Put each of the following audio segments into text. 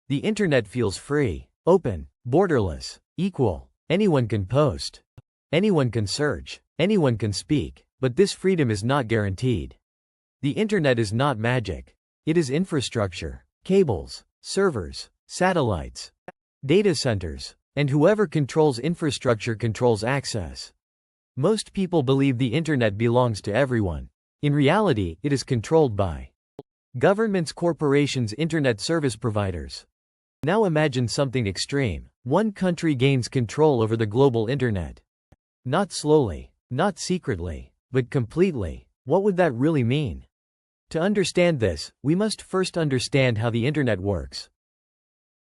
The internet feels free, open, borderless, equal. Anyone can post. Anyone can search. Anyone can speak. But this freedom is not guaranteed. The internet is not magic. It is infrastructure, cables, servers, satellites, data centers, and whoever controls infrastructure controls access. Most people believe the internet belongs to everyone. In reality, it is controlled by governments, corporations, internet service providers. Now imagine something extreme. One country gains control over the global internet. Not slowly, not secretly, but completely. What would that really mean? To understand this, we must first understand how the internet works.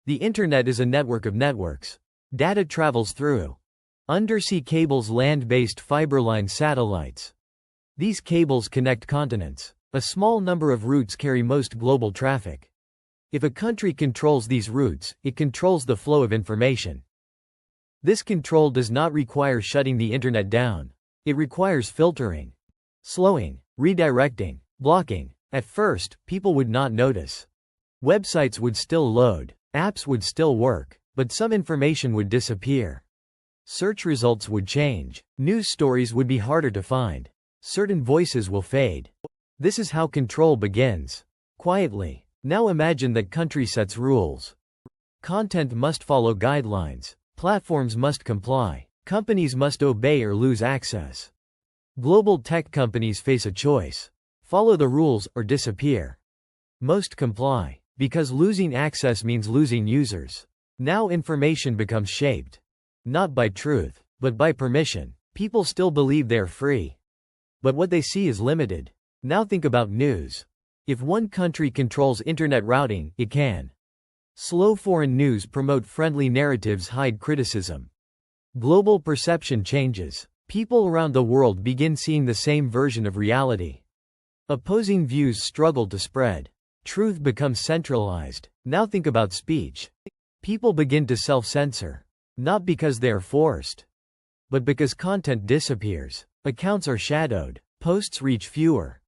The internet is a network of networks. Data travels through undersea cables, land-based fiber line satellites. These cables connect continents. A small number of routes carry most global traffic. If a country controls these routes, it controls the flow of information. This control does not require shutting the internet down. It requires filtering, slowing, redirecting, blocking. At first, people would not notice. Websites would still load, apps would still work, but some information would disappear. Search results would change. News stories would be harder to find. Certain voices will fade. This is how control begins. Quietly. Now imagine that country sets rules. Content must follow guidelines. Platforms must comply. Companies must obey or lose access. Global tech companies face a choice. Follow the rules or disappear. Most comply, because losing access means losing users. Now information becomes shaped. Not by truth, but by permission. People still believe they're free. But what they see is limited. Now think about news. If one country controls internet routing, it can slow foreign news, promote friendly narratives, hide criticism. Global perception changes. People around the world begin seeing the same version of reality. Opposing views struggle to spread. Truth becomes centralized. Now think about speech. People begin to self-censor. Not because they are forced, but because content disappears. Accounts are shadowed. Posts reach fewer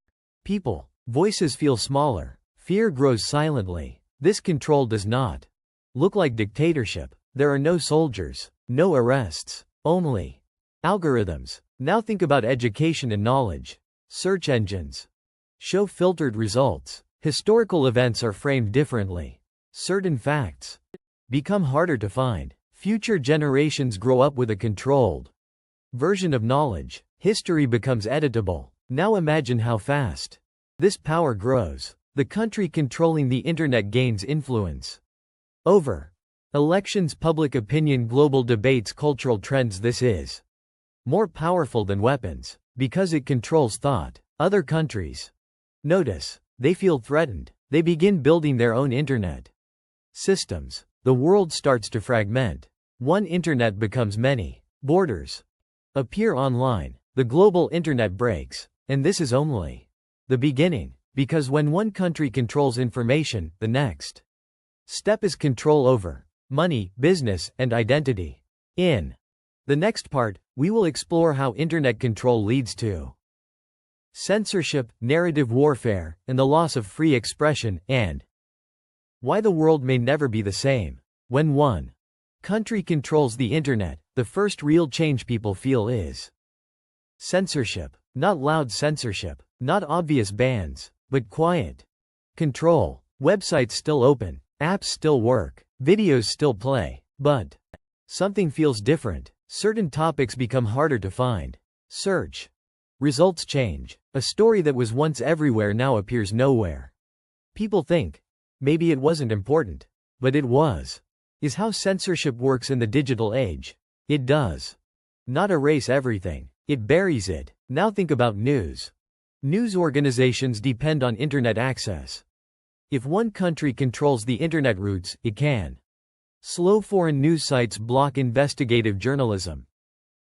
people. Voices feel smaller. Fear grows silently. This control does not look like dictatorship. There are no soldiers, no arrests, only algorithms. Now think about education and knowledge. Search engines show filtered results. Historical events are framed differently. Certain facts become harder to find. Future generations grow up with a controlled version of knowledge. History becomes editable. Now imagine how fast this power grows. The country controlling the internet gains influence over elections, public opinion, global debates, cultural trends. This is more powerful than weapons because it controls thought. Other countries notice. They feel threatened. They begin building their own internet systems. The world starts to fragment. One internet becomes many. Borders appear online. The global internet breaks. And this is only the beginning, because when one country controls information, the next step is control over money, business, and identity. In the next part, we will explore how internet control leads to censorship, narrative warfare, and the loss of free expression, and why the world may never be the same. When one country controls the internet, the first real change people feel is censorship. Not loud censorship, not obvious bans, but quiet control. Websites still open, apps still work, videos still play, but something feels different. Certain topics become harder to find. Search results change. A story that was once everywhere now appears nowhere. People think, maybe it wasn't important, but it was. Is how censorship works in the digital age. It does not erase everything, it buries it. Now think about news. News organizations depend on internet access. If one country controls the internet routes, it can slow foreign news sites, block investigative journalism,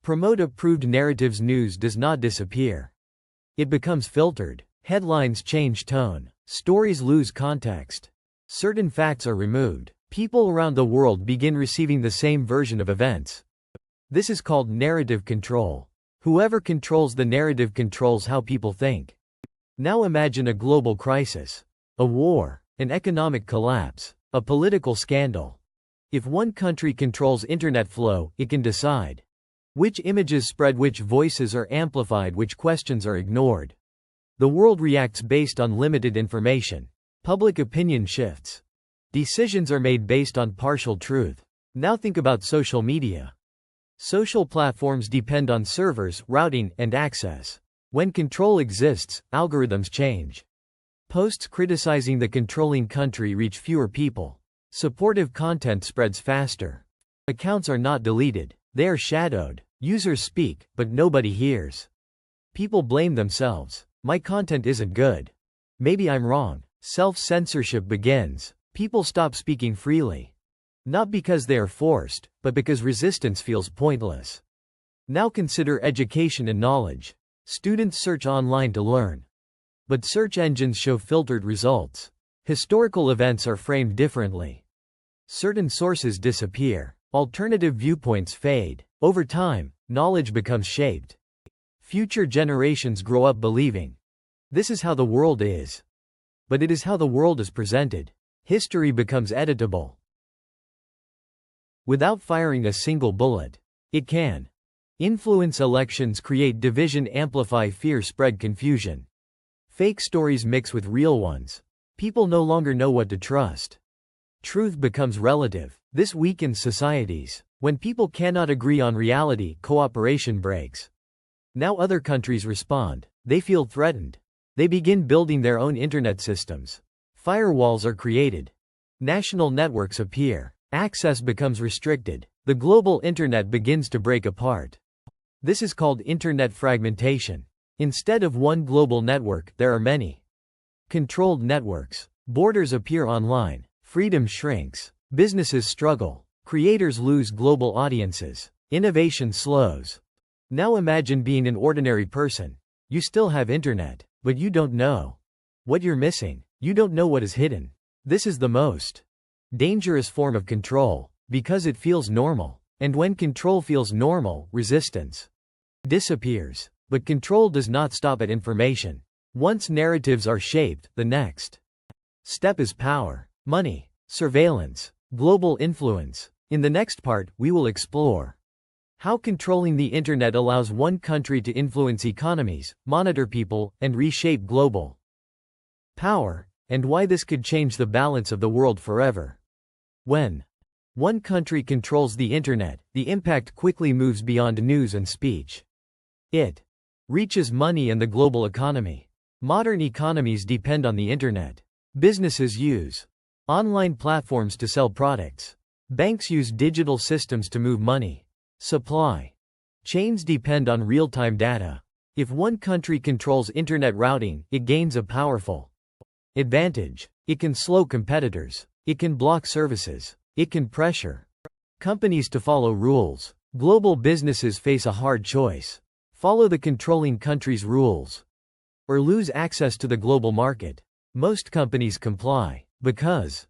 promote approved narratives. News does not disappear. It becomes filtered. Headlines change tone. Stories lose context. Certain facts are removed. People around the world begin receiving the same version of events. This is called narrative control. Whoever controls the narrative controls how people think. Now imagine a global crisis, a war, an economic collapse. A political scandal. If one country controls internet flow, it can decide which images spread, which voices are amplified, which questions are ignored. The world reacts based on limited information. Public opinion shifts. Decisions are made based on partial truth. Now think about social media. Social platforms depend on servers, routing, and access. When control exists, algorithms change. Posts criticizing the controlling country reach fewer people. Supportive content spreads faster. Accounts are not deleted, they are shadowed. Users speak, but nobody hears. People blame themselves. My content isn't good. Maybe I'm wrong. Self-censorship begins. People stop speaking freely. Not because they are forced, but because resistance feels pointless. Now consider education and knowledge. Students search online to learn. But search engines show filtered results. Historical events are framed differently. Certain sources disappear. Alternative viewpoints fade. Over time, knowledge becomes shaped. Future generations grow up believing this is how the world is. But it is how the world is presented. History becomes editable. Without firing a single bullet, it can influence elections, create division, amplify fear, spread confusion. Fake stories mix with real ones. People no longer know what to trust. Truth becomes relative. This weakens societies. When people cannot agree on reality, cooperation breaks. Now other countries respond. They feel threatened. They begin building their own internet systems. Firewalls are created. National networks appear. Access becomes restricted. The global internet begins to break apart. This is called internet fragmentation. Instead of one global network, there are many controlled networks. Borders appear online. Freedom shrinks. Businesses struggle. Creators lose global audiences. Innovation slows. Now imagine being an ordinary person. You still have internet, but you don't know what you're missing. You don't know what is hidden. This is the most dangerous form of control, because it feels normal. And when control feels normal, resistance disappears. But control does not stop at information. Once narratives are shaped, the next step is power, money, surveillance, global influence. In the next part, we will explore how controlling the internet allows one country to influence economies, monitor people, and reshape global power, and why this could change the balance of the world forever. When one country controls the internet, the impact quickly moves beyond news and speech. It reaches money and the global economy. Modern economies depend on the internet. Businesses use online platforms to sell products. Banks use digital systems to move money. Supply chains depend on real-time data. If one country controls internet routing, it gains a powerful advantage. It can slow competitors. It can block services. It can pressure companies to follow rules. Global businesses face a hard choice. Follow the controlling country's rules or lose access to the global market. Most companies comply. Because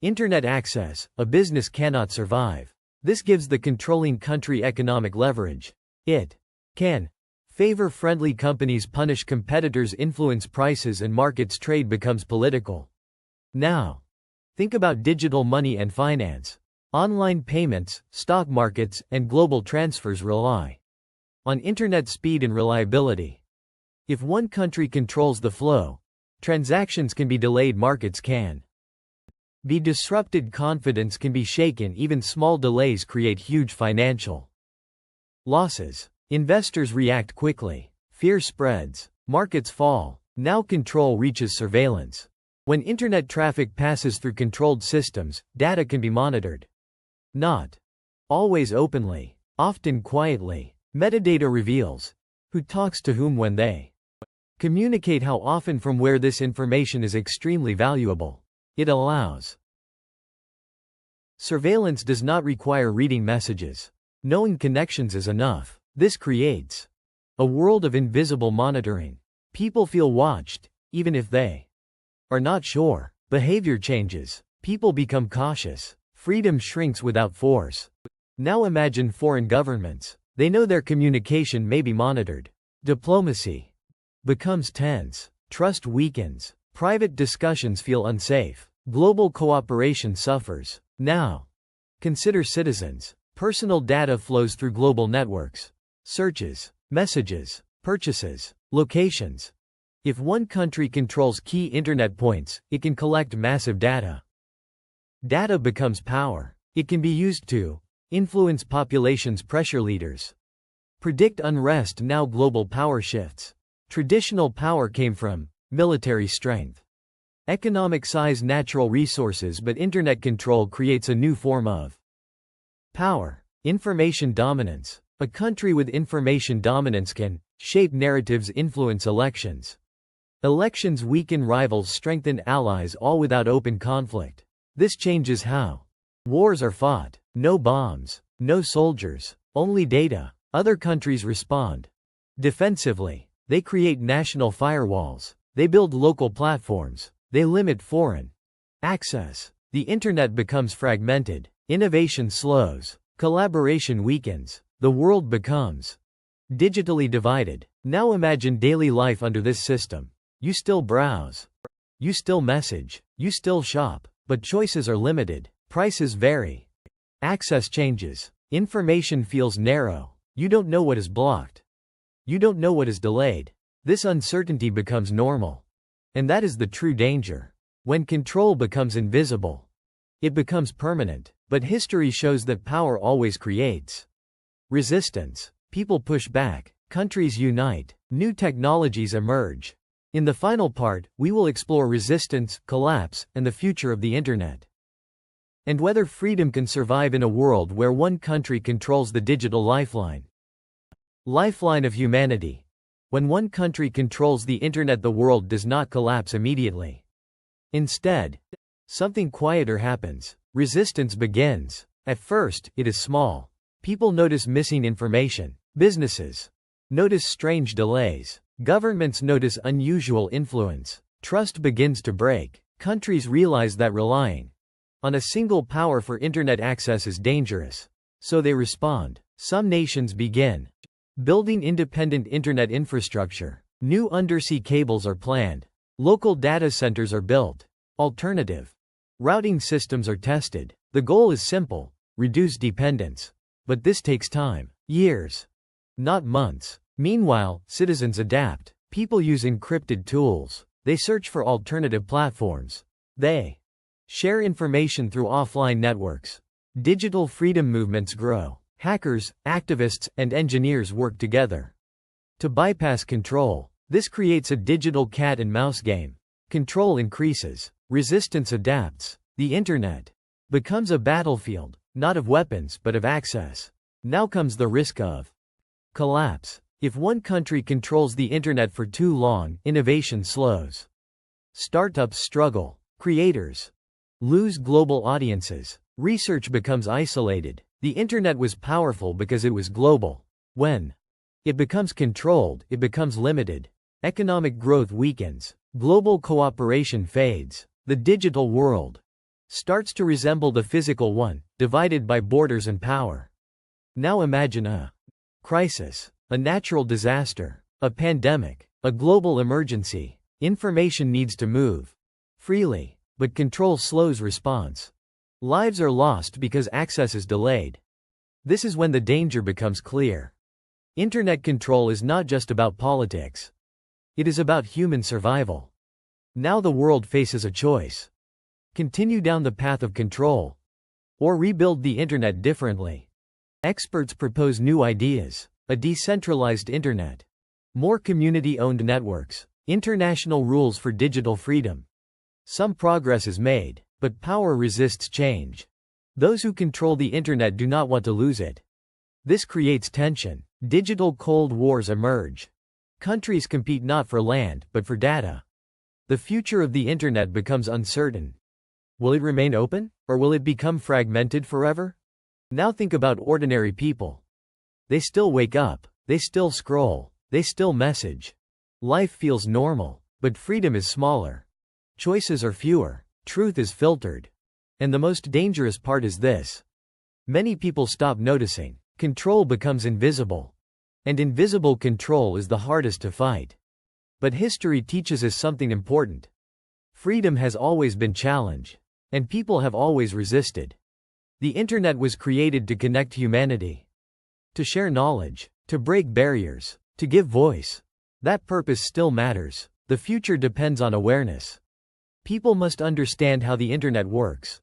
internet access, a business cannot survive. This gives the controlling country economic leverage. It can favor friendly companies, punish competitors, influence prices and markets. Trade becomes political. Now, think about digital money and finance. Online payments, stock markets, and global transfers rely on internet speed and reliability. If one country controls the flow, transactions can be delayed, markets can be disrupted, confidence can be shaken, even small delays create huge financial losses. Investors react quickly. Fear spreads. Markets fall. Now control reaches surveillance. When internet traffic passes through controlled systems, data can be monitored. Not always openly, often quietly. Metadata reveals who talks to whom, when they communicate, how often, from where. This information is extremely valuable. It allows surveillance. Does not require reading messages. Knowing connections is enough. This creates a world of invisible monitoring. People feel watched, even if they are not sure. Behavior changes. People become cautious. Freedom shrinks without force. Now imagine foreign governments. They know their communication may be monitored. Diplomacy becomes tense. Trust weakens. Private discussions feel unsafe. Global cooperation suffers. Now, consider citizens. Personal data flows through global networks. Searches, messages, purchases, locations. If one country controls key internet points, it can collect massive data. Data becomes power. It can be used to influence populations, pressure leaders, predict unrest. Now global power shifts. Traditional power came from military strength, economic size, natural resources, but internet control creates a new form of power. Information dominance. A country with information dominance can shape narratives, influence elections. Elections weaken rivals, strengthen allies, all without open conflict. This changes how wars are fought. No bombs, no soldiers, only data. Other countries respond defensively. They create national firewalls. They build local platforms. They limit foreign access. The internet becomes fragmented. Innovation slows. Collaboration weakens. The world becomes digitally divided. Now imagine daily life under this system. You still browse. You still message. You still shop. But choices are limited. Prices vary. Access changes. Information feels narrow. You don't know what is blocked. You don't know what is delayed. This uncertainty becomes normal. And that is the true danger. When control becomes invisible, it becomes permanent. But history shows that power always creates resistance. People push back. Countries unite. New technologies emerge. In the final part, we will explore resistance, collapse, and the future of the internet. And whether freedom can survive in a world where one country controls the digital lifeline. Lifeline of humanity. When one country controls the internet, the world does not collapse immediately. Instead, something quieter happens. Resistance begins. At first, it is small. People notice missing information. Businesses notice strange delays. Governments notice unusual influence. Trust begins to break. Countries realize that relying on a single power for internet access is dangerous. So they respond. Some nations begin building independent internet infrastructure. New undersea cables are planned. Local data centers are built. Alternative routing systems are tested. The goal is simple: reduce dependence. But this takes time. Years, not months. Meanwhile, citizens adapt. People use encrypted tools. They search for alternative platforms. They share information through offline networks. Digital freedom movements grow. Hackers, activists, and engineers work together to bypass control. This creates a digital cat and mouse game. Control increases. Resistance adapts. The internet becomes a battlefield, not of weapons but of access. Now comes the risk of collapse. If one country controls the internet for too long, innovation slows. Startups struggle. Creators lose global audiences. Research becomes isolated. The internet was powerful because it was global. When it becomes controlled, it becomes limited. Economic growth weakens. Global cooperation fades. The digital world starts to resemble the physical one, divided by borders and power. Now imagine a crisis, a natural disaster, a pandemic, a global emergency. Information needs to move freely, but control slows response. Lives are lost because access is delayed. This is when the danger becomes clear. Internet control is not just about politics. It is about human survival. Now the world faces a choice. Continue down the path of control, or rebuild the internet differently. Experts propose new ideas. A decentralized internet. More community-owned networks. International rules for digital freedom. Some progress is made, but power resists change. Those who control the internet do not want to lose it. This creates tension. Digital cold wars emerge. Countries compete not for land, but for data. The future of the internet becomes uncertain. Will it remain open, or will it become fragmented forever? Now think about ordinary people. They still wake up. They still scroll. They still message. Life feels normal, but freedom is smaller. Choices are fewer. Truth is filtered. And the most dangerous part is this. Many people stop noticing. Control becomes invisible. And invisible control is the hardest to fight. But history teaches us something important. Freedom has always been challenged, and people have always resisted. The internet was created to connect humanity, to share knowledge, to break barriers, to give voice. That purpose still matters. The future depends on awareness. People must understand how the internet works,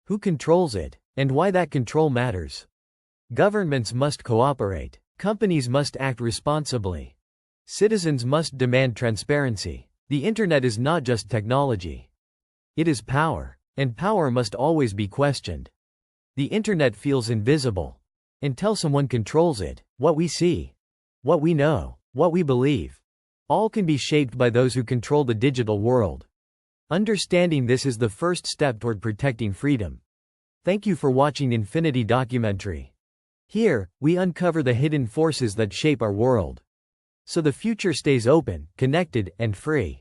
who controls it, and why that control matters. Governments must cooperate. Companies must act responsibly. Citizens must demand transparency. The internet is not just technology. It is power, and power must always be questioned. The internet feels invisible until someone controls it. What we see, what we know, what we believe, all can be shaped by those who control the digital world. Understanding this is the first step toward protecting freedom. Thank you for watching Infinity Documentary. Here, we uncover the hidden forces that shape our world, so the future stays open, connected, and free.